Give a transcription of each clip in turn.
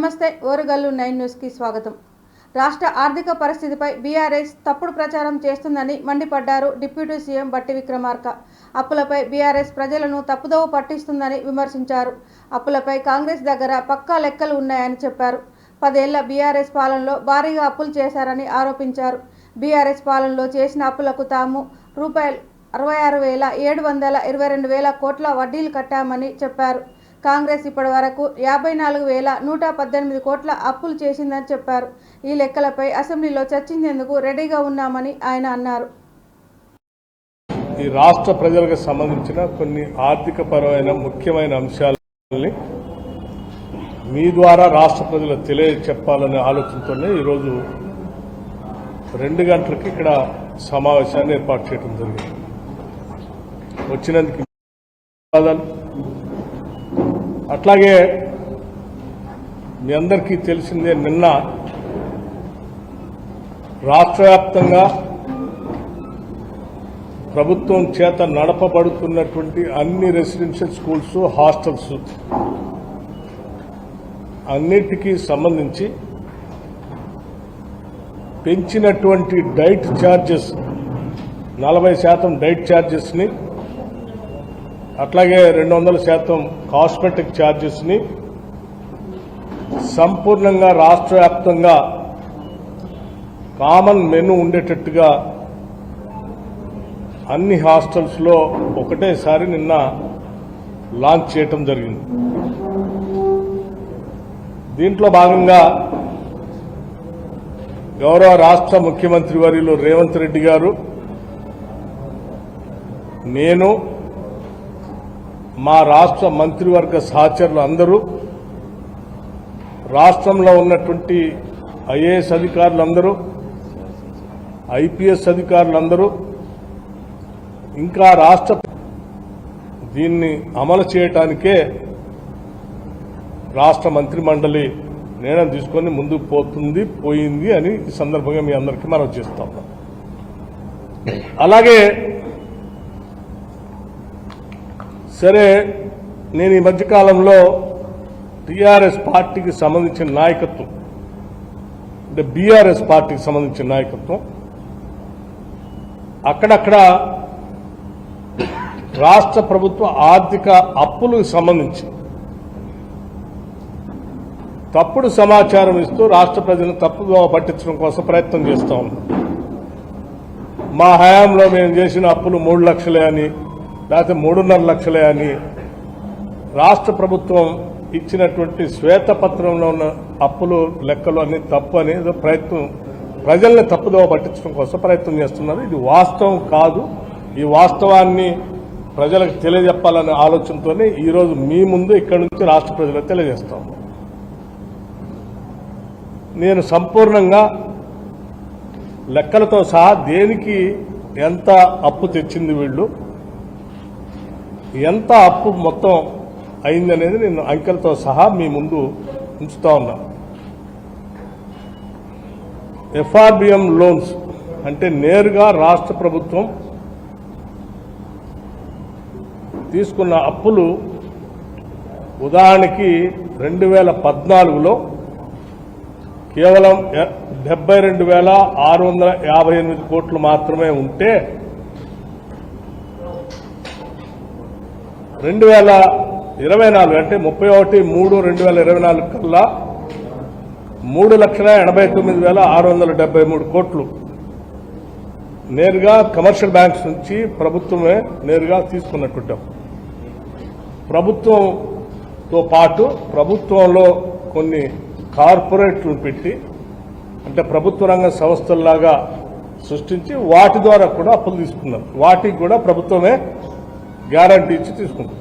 నమస్తే ఓరుగల్లు 9 న్యూస్ కి స్వాగతం. రాష్ట్ర ఆర్థిక పరిస్థితిపై బీఆర్ఎస్ తప్పుడు ప్రచారం చేస్తుందని మండిపడ్డారు డిప్యూటీ సీఎం బట్టి విక్రమార్క. అప్పులపై బీఆర్ఎస్ ప్రజలను తప్పుదోవ పట్టిస్తుందని విమర్శించారు. అప్పులపై కాంగ్రెస్ దగ్గర పక్కా లెక్కలు ఉన్నాయని చెప్పారు. 10 ఏళ్ల బీఆర్ఎస్ పాలనలో భారీగా అప్పులు చేశారని ఆరోపించారు. బీఆర్ఎస్ పాలనలో చేసిన అప్పులకు తాము రూపాయలు 66,722 కోట్ల వడ్డీలు కట్టామని చెప్పారు. కాంగ్రెస్ ఇప్పటి వరకు 54,118 కోట్ల అప్పులు చేసిందని చెప్పారు. ఈ లెక్కలపై అసెంబ్లీలో చర్చించేందుకు రెడీగా ఉన్నామని ఆయన అన్నారు. ఈ రాష్ట్ర ప్రజలకు సంబంధించిన కొన్ని ఆర్థిక పరమైన ముఖ్యమైన అంశాలని మీ ద్వారా రాష్ట్ర ప్రజలకు తెలియచెప్పాలనే ఆలోచనతోనే ఈరోజు 2 గంటలకి ఇక్కడ సమావేశాన్ని ఏర్పాటు చేయడం జరిగింది. వచ్చినందుకు ధన్యవాదాలు. అట్లాగే మీ అందరికీ తెలిసిందే, నిన్న రాష్ట్ర వ్యాప్తంగా ప్రభుత్వం చేత నడపబడుతున్నటువంటి అన్ని రెసిడెన్షియల్ స్కూల్స్, హాస్టల్స్ అన్నిటికీ సంబంధించి పెంచినటువంటి డైట్ ఛార్జెస్ 40% డైట్ ఛార్జెస్ని, అట్లాగే 200% కాస్మెటిక్ ఛార్జెస్ని సంపూర్ణంగా రాష్ట్ర వ్యాప్తంగా కామన్ మెనూ ఉండేటట్టుగా అన్ని హాస్టల్స్లో ఒకటేసారి నిన్న లాంచ్ చేయటం జరిగింది. దీంట్లో భాగంగా గౌరవ రాష్ట్ర ముఖ్యమంత్రి వర్యులు రేవంత్ రెడ్డి గారు, నేను, మా రాష్ట్ర మంత్రివర్గ సహచరులు అందరూ, రాష్ట్రంలో ఉన్నటువంటి ఐఏఎస్ అధికారులందరూ, ఐపీఎస్ అధికారులందరూ, ఇంకా రాష్ట్ర దీన్ని అమలు చేయటానికే రాష్ట్ర మంత్రి మండలి నిర్ణయం తీసుకొని ముందుకు పోయింది అని ఈ సందర్భంగా మీ అందరికీ మనం చేస్తాం. అలాగే సరే, నేను ఈ మధ్యకాలంలో టీఆర్ఎస్ పార్టీకి సంబంధించిన నాయకత్వం, అంటే బీఆర్ఎస్ పార్టీకి సంబంధించిన నాయకత్వం అక్కడక్కడ రాష్ట్ర ప్రభుత్వ ఆర్థిక అప్పులకు సంబంధించి తప్పుడు సమాచారం ఇస్తూ రాష్ట్ర ప్రజలను తప్పుగా పట్టించడం కోసం ప్రయత్నం చేస్తూ ఉన్నాం. మా హయాంలో మేము చేసిన అప్పులు 3 లక్షలే అని, లేకపోతే 3.5 లక్షలే అని రాష్ట్ర ప్రభుత్వం ఇచ్చినటువంటి శ్వేతపత్రంలో ఉన్న అప్పులు లెక్కలు అన్ని తప్పు అని ప్రయత్నం, ప్రజల్ని తప్పుదోవ పట్టించడం కోసం ప్రయత్నం చేస్తున్నారు. ఇది వాస్తవం కాదు. ఈ వాస్తవాన్ని ప్రజలకు తెలియజెప్పాలనే ఆలోచనతోనే ఈరోజు మీ ముందు ఇక్కడి నుంచి రాష్ట్ర ప్రజలకు తెలియజేస్తాం. నేను సంపూర్ణంగా లెక్కలతో సహా దేనికి ఎంత అప్పు తెచ్చింది, వీళ్ళు ఎంత అప్పు మొత్తం అయిందనేది నేను అంకెలతో సహా మీ ముందు ఉంచుతా ఉన్నా. ఎఫ్ఆర్బిఎం లోన్స్ అంటే నేరుగా రాష్ట్ర ప్రభుత్వం తీసుకున్న అప్పులు, ఉదాహరణకి 2014లో కేవలం 72,658 కోట్లు మాత్రమే ఉంటే 2024 అంటే 31/3/2024 కల్లా 3,89,673 కోట్లు నేరుగా కమర్షియల్ బ్యాంక్స్ నుంచి ప్రభుత్వమే నేరుగా తీసుకున్నట్టు. ప్రభుత్వంతో పాటు ప్రభుత్వంలో కొన్ని కార్పొరేట్లు పెట్టి, అంటే ప్రభుత్వ రంగ సంస్థల్లాగా సృష్టించి వాటి ద్వారా కూడా అప్పులు తీసుకున్నారు. వాటికి కూడా ప్రభుత్వమే గ్యారంటీ ఇచ్చి తీసుకుంటుంది.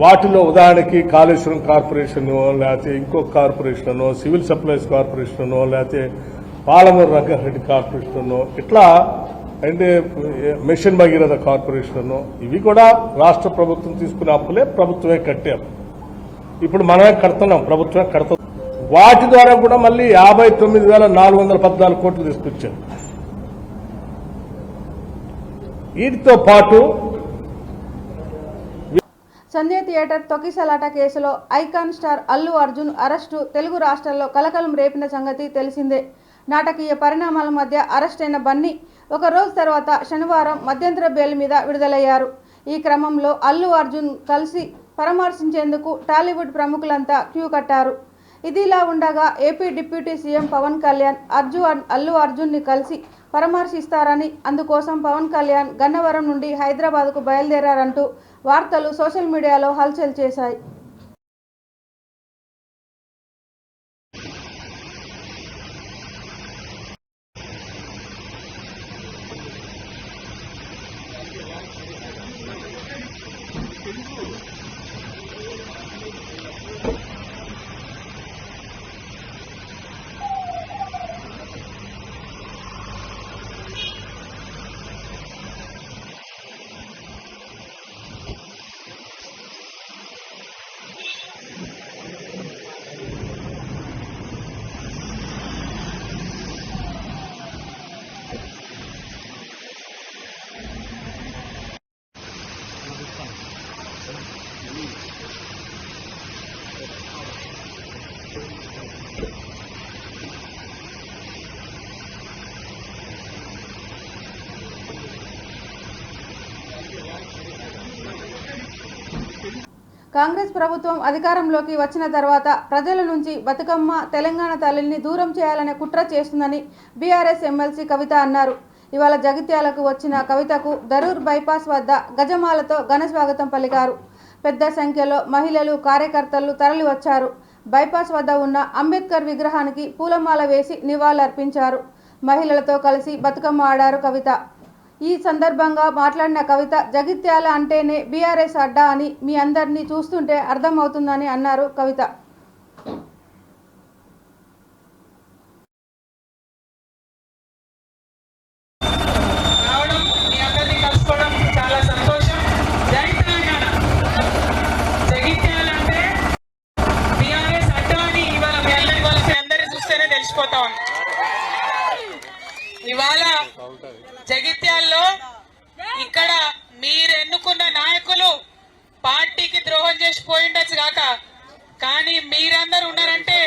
వాటిలో ఉదాహరణకి కాళేశ్వరం కార్పొరేషన్, లేకపోతే ఇంకొక కార్పొరేషన్, సివిల్ సప్లైస్ కార్పొరేషన్, లేకపోతే పాలమూరు రంగారెడ్డి కార్పొరేషన్, ఇట్లా అంటే మిషన్ భగీరథ కార్పొరేషన్, ఇవి కూడా రాష్ట్ర ప్రభుత్వం తీసుకునే అప్పులే, ప్రభుత్వమే కట్టాం. ఇప్పుడు మనమే కడుతున్నాం, ప్రభుత్వమే కడతాం. వాటి ద్వారా కూడా మళ్ళీ 59,414 కోట్లు తీసుకొచ్చారు. వీటితో పాటు సంధ్య థియేటర్ తొక్కిసలాట కేసులో icon star Allu Arjun arrest Telugu రాష్ట్రాల్లో కలకలం రేపిన సంగతి తెలిసిందే. నాటకీయ పరిణామాల మధ్య అరెస్టైన బన్నీ ఒక రోజు తర్వాత శనివారం మధ్యంతర బెయిల్ మీద విడుదలయ్యారు. ఈ క్రమంలో అల్లు అర్జున్ కలిసి పరామర్శించేందుకు టాలీవుడ్ ప్రముఖులంతా క్యూ కట్టారు. ఇదిలా ఉండగా AP deputy CM Pawan Kalyan Allu అర్జున్ని కలిసి పరామర్శిస్తారని, అందుకోసం పవన్ కళ్యాణ్ గన్నవరం నుండి హైదరాబాద్కు బయలుదేరారంటూ వార్తలు సోషల్ మీడియాలో హల్చల్ చేశాయి. కాంగ్రెస్ ప్రభుత్వం అధికారంలోకి వచ్చిన తర్వాత ప్రజల నుంచి బతుకమ్మ తెలంగాణ తల్లిని దూరం చేయాలనే కుట్ర చేస్తుందని బీఆర్ఎస్ ఎమ్మెల్సీ కవిత అన్నారు. ఇవాళ జగిత్యాలకు వచ్చిన కవితకు దరూర్ బైపాస్ వద్ద గజమాలతో ఘన స్వాగతం పలికారు. పెద్ద సంఖ్యలో మహిళలు, కార్యకర్తలు తరలివచ్చారు. బైపాస్ వద్ద ఉన్న అంబేద్కర్ విగ్రహానికి పూలమాల వేసి నివాళులర్పించారు. మహిళలతో కలిసి బతుకమ్మ ఆడారు కవిత. ఈ సందర్భంగా మాట్లాడిన కవిత, జగిత్యాల అంటేనే బీఆర్ఎస్ అడ్డా అని మీ అందరినీ చూస్తుంటే అర్థమవుతుందని అన్నారు కవిత. ఇవాళ జగిత్యాల్లో ఇక్కడ మీరు ఎన్నుకున్న నాయకులు పార్టీకి ద్రోహం చేసి పోయిండొచ్చు కాక, కానీ మీరందరూ ఉన్నారంటే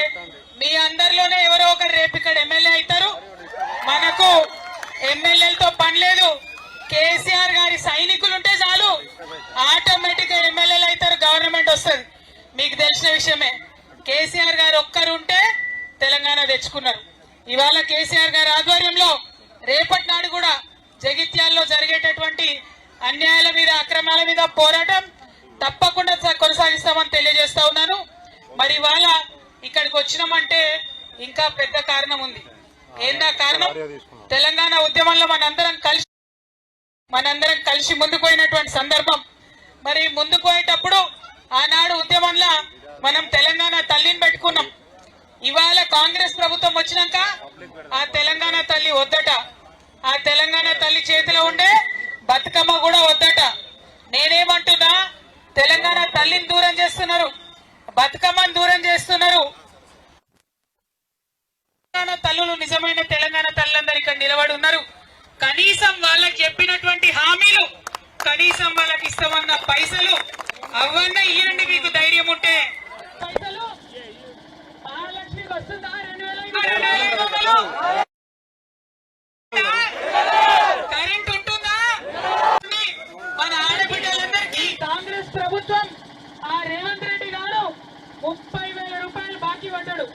మీ అందరిలోనే ఎవరో ఒకరు రేపు ఇక్కడ ఎమ్మెల్యే అవుతారు. మనకు ఎమ్మెల్యేలతో పని లేదు. కేసీఆర్ గారి సైనికులు ఉంటే చాలు, ఆటోమేటిక్ గా ఎమ్మెల్యేలు అవుతారు, గవర్నమెంట్ వస్తుంది. మీకు తెలిసిన విషయమే. కేసీఆర్ గారు ఒక్కరు ఉంటే తెలంగాణ తెచ్చుకున్నారు. ఇవాళ కేసీఆర్ గారి ఆధ్వర్యంలో రేపటి నాడు కూడా జగిత్యాల్లో జరిగేటటువంటి అన్యాయాల మీద, అక్రమాల మీద పోరాటం తప్పకుండా కొనసాగిస్తామని తెలియజేస్తా ఉన్నాను. మరి ఇవాళ ఇక్కడికి వచ్చినామంటే ఇంకా పెద్ద కారణం ఉంది. ఏందా కారణం? తెలంగాణ ఉద్యమంలో మనందరం కలిసి ముందుకు పోయినటువంటి సందర్భం. మరి ముందుకు పోయేటప్పుడు ఆనాడు ఉద్యమంలో మనం తెలంగాణ తల్లిని పెట్టుకున్నాం. ఇవాళ కాంగ్రెస్ ప్రభుత్వం వచ్చినాక ఆ తెలంగాణ తల్లి వద్దట, ఆ తెలంగాణ తల్లి చేతిలో ఉండే బతుకమ్మ కూడా వద్దట. నేనేమంటున్నా, తెలంగాణ తల్లిని దూరం చేస్తున్నారు, బతుకమ్మను దూరం చేస్తున్నారు. తల్లులు నిజమైన తెలంగాణ తల్లులందరూ ఇక్కడ నిలబడి ఉన్నారు. కనీసం వాళ్ళకి చెప్పినటువంటి హామీలు, కనీసం వాళ్ళకి ఇస్తామన్న పైసలు అవన్నీ ఇయ్యండి. మీకు ధైర్యం ఉంటే పైసలు మహాలక్ష్మికి వస్తుందా? 2000 కరెంట్ ఉంటుందా? మన ఆడబిడ్డలందరికీ కాంగ్రెస్ ప్రభుత్వం ఆ రేవంత్ రెడ్డి గారు 30,000 రూపాయలు బాకీ పడ్డాడు.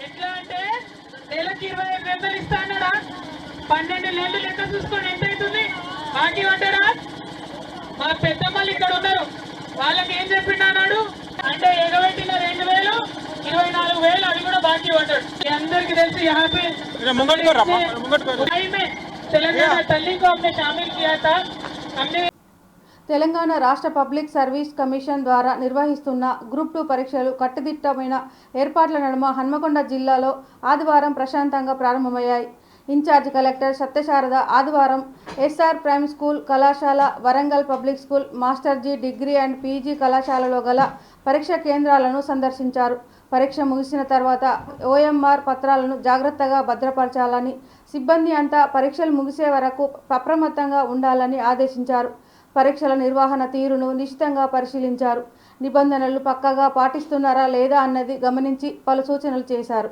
ఎట్లా అంటే నెలకి 25,000 ఇస్తా అన్నాడా? 12 నెలలు లెక్క చూసుకొని ఎంత అవుతుంది బాకీ పడ్డాడా? మా పెద్దమ్మలు ఇక్కడ ఉన్నారు, వాళ్ళకి ఏం చెప్పిండు అన్నాడు అంటే ఎగబెట్టిన 2,000, 24,000 అవి కూడా బాకీ పడ్డాడు. మీ అందరికి తెలిసి హ్యాపీ తెలంగాణ తల్లి को हमने शामिल किया था. हमने తెలంగాణ రాష్ట్ర పబ్లిక్ సర్వీస్ కమిషన్ ద్వారా నిర్వహిస్తున్న గ్రూప్ 2 పరీక్షలు కట్టుదిట్టమైన ఏర్పాట్ల నడుమ హన్మకొండ జిల్లాలో ఆదివారం ప్రశాంతంగా ప్రారంభమయ్యాయి. ఇన్ఛార్జ్ కలెక్టర్ సత్యశారద ఆదివారం ఎస్ఆర్ ప్రైమ్ స్కూల్ కళాశాల, Warangal public school, master ji degree and PG కళాశాలలో గల పరీక్ష కేంద్రాలను సందర్శించారు. పరీక్ష ముగిసిన తర్వాత ఓఎంఆర్ పత్రాలను జాగ్రత్తగా భద్రపరచాలని, సిబ్బంది అంతా పరీక్షలు ముగిసే వరకు అప్రమత్తంగా ఉండాలని ఆదేశించారు. పరీక్షల నిర్వహణ తీరును నిశితంగా పరిశీలించారు. నిబంధనలు పక్కాగా పాటిస్తున్నారా లేదా అన్నది గమనించి పలు సూచనలు చేశారు.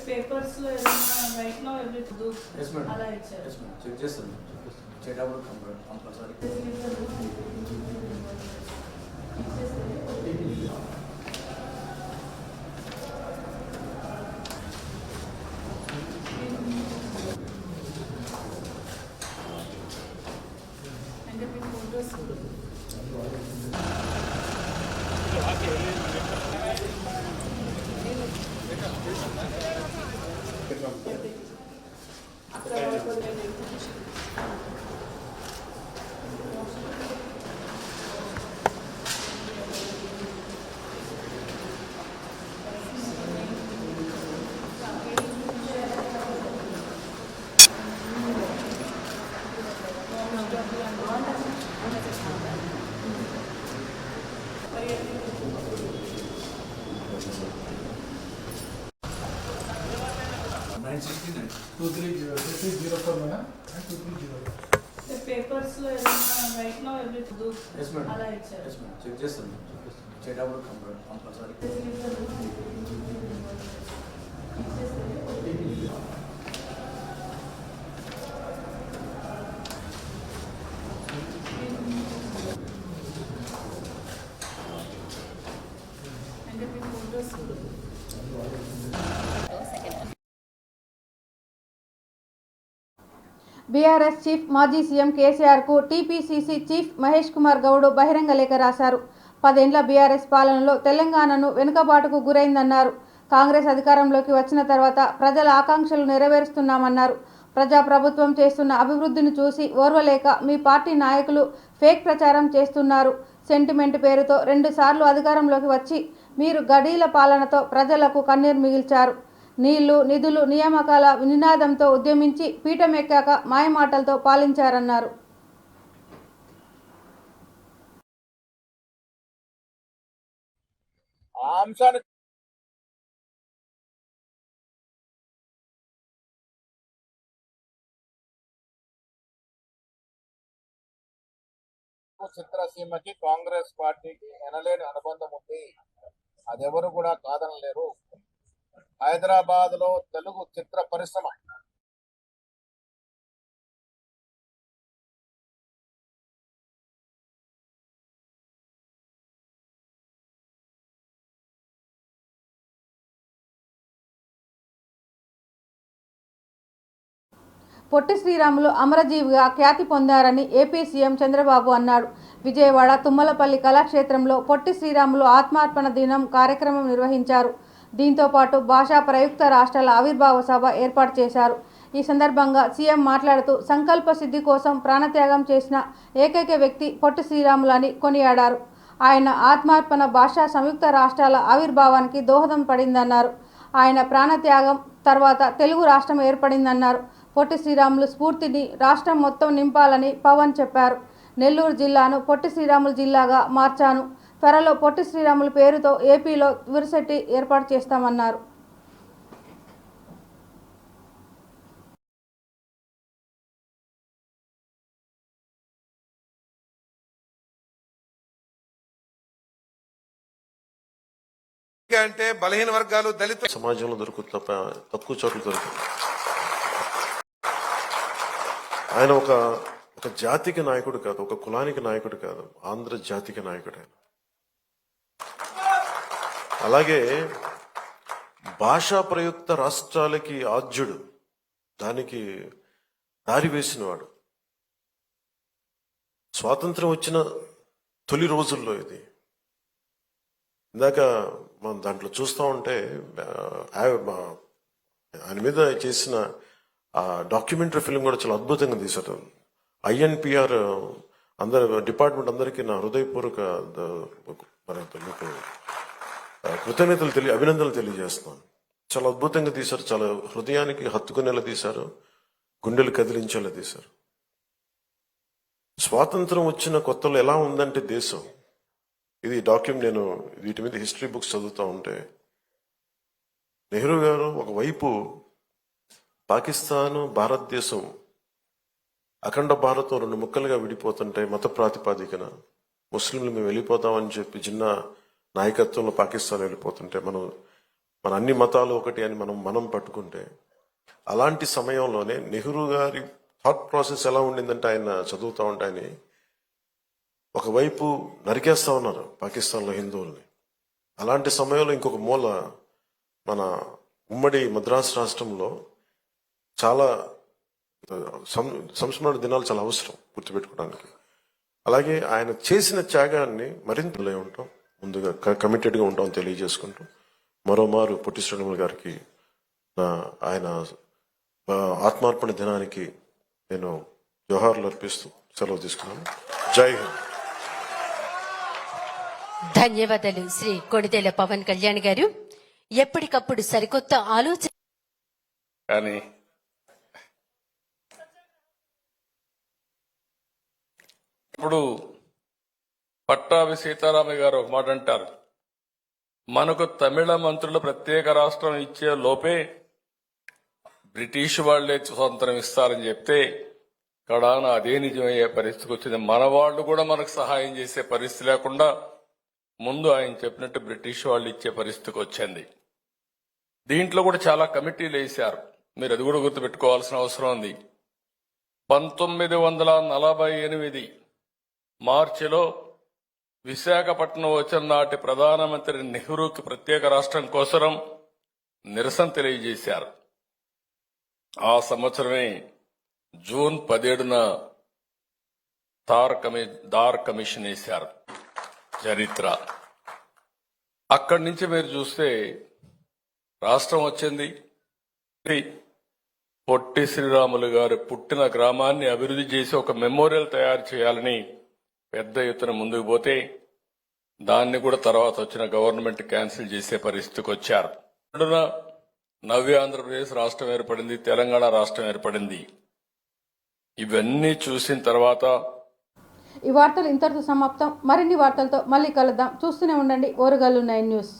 పేపర్స్ లో ఏదైనా రైట్ నౌ ఎవ్రీథింగ్ అలా ఇచ్చారు. చెక్ చేస్తాను చేటప్పుడు కంపల్సరీ. అంటే మీ ఫోటోస్ పేపర్స్ లో ఏదైనా రైట్ నౌ ఎవ్రీథింగ్ అలా ఇచ్చారు. చెక్ చేస్తాను చేటప్పుడు కంపల్సరీ. అంటే మీ ఫోటోస్ బీఆర్ఎస్ చీఫ్ మాజీ సీఎం కేసీఆర్కు టీపీసీసీ చీఫ్ మహేష్ కుమార్ గౌడ్ బహిరంగ లేఖ రాశారు. 10 ఏళ్ల బీఆర్ఎస్ పాలనలో తెలంగాణను వెనుకబాటుకు గురైందన్నారు. కాంగ్రెస్ అధికారంలోకి వచ్చిన తర్వాత ప్రజల ఆకాంక్షలు నెరవేరుస్తున్నామన్నారు. ప్రజాప్రభుత్వం చేస్తున్న అభివృద్ధిని చూసి ఓర్వలేక మీ పార్టీ నాయకులు ఫేక్ ప్రచారం చేస్తున్నారు. సెంటిమెంట్ పేరుతో 2 సార్లు అధికారంలోకి వచ్చి మీరు గడీల పాలనతో ప్రజలకు కన్నీరు మిగిల్చారు. నీళ్లు, నిధులు, నియామకాల నినాదంతో ఉద్యమించి పీఠమెక్కాక మాయమాటలతో పాలించారన్నారు. చిత్రసీమకి కాంగ్రెస్ పార్టీకి ఎనలేని అనుబంధం ఉంది. అదెవరు కూడా కాదనలేరు. హైదరాబాద్ లో తెలుగు చిత్ర పరిశ్రమ పొట్టి శ్రీరాములు అమరజీవిగా ఖ్యాతి పొందారని ఏపీ సీఎం చంద్రబాబు అన్నాడు. విజయవాడ తుమ్మలపల్లి కళాక్షేత్రంలో పొట్టి శ్రీరాములు ఆత్మార్పణ దినం కార్యక్రమం నిర్వహించారు. దీంతో పాటు భాషా ప్రయుక్త రాష్ట్రాల ఆవిర్భావ సభ ఏర్పాటు చేశారు. ఈ సందర్భంగా సీఎం మాట్లాడుతూ సంకల్ప సిద్ధి కోసం ప్రాణత్యాగం చేసిన ఏకైక వ్యక్తి పొట్టి శ్రీరాములు అని కొనియాడారు. ఆయన ఆత్మార్పణ భాషా సంయుక్త రాష్ట్రాల ఆవిర్భావానికి దోహదం పడిందన్నారు. ఆయన ప్రాణత్యాగం తర్వాత తెలుగు రాష్ట్రం ఏర్పడిందన్నారు. పొట్టి శ్రీరాములు స్ఫూర్తిని రాష్ట్రం మొత్తం నింపాలని పవన్ చెప్పారు. నెల్లూరు జిల్లాను పొట్టి శ్రీరాములు జిల్లాగా మార్చాను. త్వరలో పొట్టి శ్రీరాములు పేరుతో ఏపీలో యూనివర్సిటీ ఏర్పాటు చేస్తామన్నారు. అంటే బలహీన వర్గాలు దళిత సమాజంలో దొరుకుతున్న తక్కువ చోట్ల దొరుకుతుంది. ఆయన ఒక జాతికి నాయకుడు కాదు, ఒక కులానికి నాయకుడు కాదు, ఆంధ్ర జాతికి నాయకుడు ఆయన. అలాగే భాషా ప్రయుక్త రాష్ట్రాలకి ఆద్యుడు. దానికి దారి వేసినవాడు. స్వాతంత్రం వచ్చిన తొలి రోజుల్లో ఇది. ఇందాక మనం దాంట్లో చూస్తూ ఉంటే ఆయన మీద చేసిన ఆ డాక్యుమెంటరీ ఫిల్మ్ కూడా చాలా అద్భుతంగా తీశారు. INPR అందరు డిపార్ట్మెంట్ అందరికీ నా హృదయపూర్వక మీకు కృతజ్ఞతలు అభినందనలు తెలియజేస్తున్నాను. చాలా అద్భుతంగా తీశారు. చాలా హృదయానికి హత్తుకునేలా తీశారు. గుండెలు కదిలించేలా తీశారు. స్వాతంత్రం వచ్చిన కొత్తలో ఎలా ఉందంటే దేశం, ఇది నేను వీటి మీద హిస్టరీ బుక్స్ చదువుతూ ఉంటే, నెహ్రూ గారు ఒకవైపు పాకిస్తాను భారతదేశం అఖండ భారతం 2 ముక్కలుగా విడిపోతుంటే మత ప్రాతిపాదికన ముస్లింలు మేము వెళ్ళిపోతామని చెప్పి జిన్నా నాయకత్వంలో పాకిస్తాన్ వెళ్ళిపోతుంటే మన అన్ని మతాలు ఒకటి అని మనం పట్టుకుంటే, అలాంటి సమయంలోనే నెహ్రూ గారి థాట్ ప్రాసెస్ ఎలా ఉండిందంటే, ఆయన చదువుతూ ఉంటే ఆయన ఒకవైపు నరికేస్తా ఉన్నారు పాకిస్తాన్లో హిందువుల్ని. అలాంటి సమయంలో ఇంకొక మూల మన ఉమ్మడి మద్రాసు రాష్ట్రంలో చాలా సంస్మరణ దినాలు చాలా అవసరం గుర్తుపెట్టుకోవడానికి. అలాగే ఆయన చేసిన త్యాగాన్ని మరింత ఉంటాం, ముందుగా కమిటెడ్గా ఉంటాం తెలియజేసుకుంటూ మరోమారు పొట్టి శ్రీరాములు గారికి ఆయన ఆత్మార్పణ దినానికి నేను జోహార్లు అర్పిస్తూ సెలవు తీసుకున్నాను. జై హింద్. ధన్యవాదాలు శ్రీ కొణిదెల పవన్ కళ్యాణ్ గారు. ఎప్పటికప్పుడు సరికొత్త ఆలోచన. కానీ ఇప్పుడు పట్టాభి సీతారామయ్య గారు ఒక మాట అంటారు, మనకు తమిళ మంత్రులు ప్రత్యేక రాష్ట్రం ఇచ్చే లోపే బ్రిటిష్ వాళ్లే స్వతంత్రం ఇస్తారని చెప్తే కడాన అదే నిజమయ్యే పరిస్థితికి వచ్చింది. మన వాళ్ళు కూడా మనకు సహాయం చేసే పరిస్థితి లేకుండా ముందు ఆయన చెప్పినట్టు బ్రిటిష్ వాళ్ళు ఇచ్చే పరిస్థితికి వచ్చింది. దీంట్లో కూడా చాలా కమిటీలు వేశారు, మీరు అది కూడా గుర్తుపెట్టుకోవాల్సిన అవసరం ఉంది. 1948 మార్చిలో విశాఖపట్నం వచ్చిన నాటి ప్రధానమంత్రి నెహ్రూకి ప్రత్యేక రాష్ట్రం కోసం నిరసన తెలియజేశారు. ఆ సంవత్సరమే జూన్ 17న దార్ కమిషన్ వేశారు. చరిత్ర అక్కడి నుంచి మీరు చూస్తే రాష్ట్రం వచ్చింది. పొట్టి శ్రీరాములు గారు పుట్టిన గ్రామాన్ని అభివృద్ధి చేసి ఒక మెమోరియల్ తయారు చేయాలని పెద్ద ఎత్తున ముందుకు పోతే దాన్ని కూడా తర్వాత వచ్చిన గవర్నమెంట్ క్యాన్సిల్ చేసే పరిస్థితికి వచ్చారు. నవ్య ఆంధ్రప్రదేశ్ రాష్ట్రం ఏర్పడింది, తెలంగాణ రాష్ట్రం ఏర్పడింది. ఇవన్నీ చూసిన తర్వాత ఈ వార్తలు ఇంతటితో సమాప్తం. మరిన్ని వార్తలతో మళ్ళీ కలుద్దాం. చూస్తూనే ఉండండి ఓరుగల్లు 9 న్యూస్.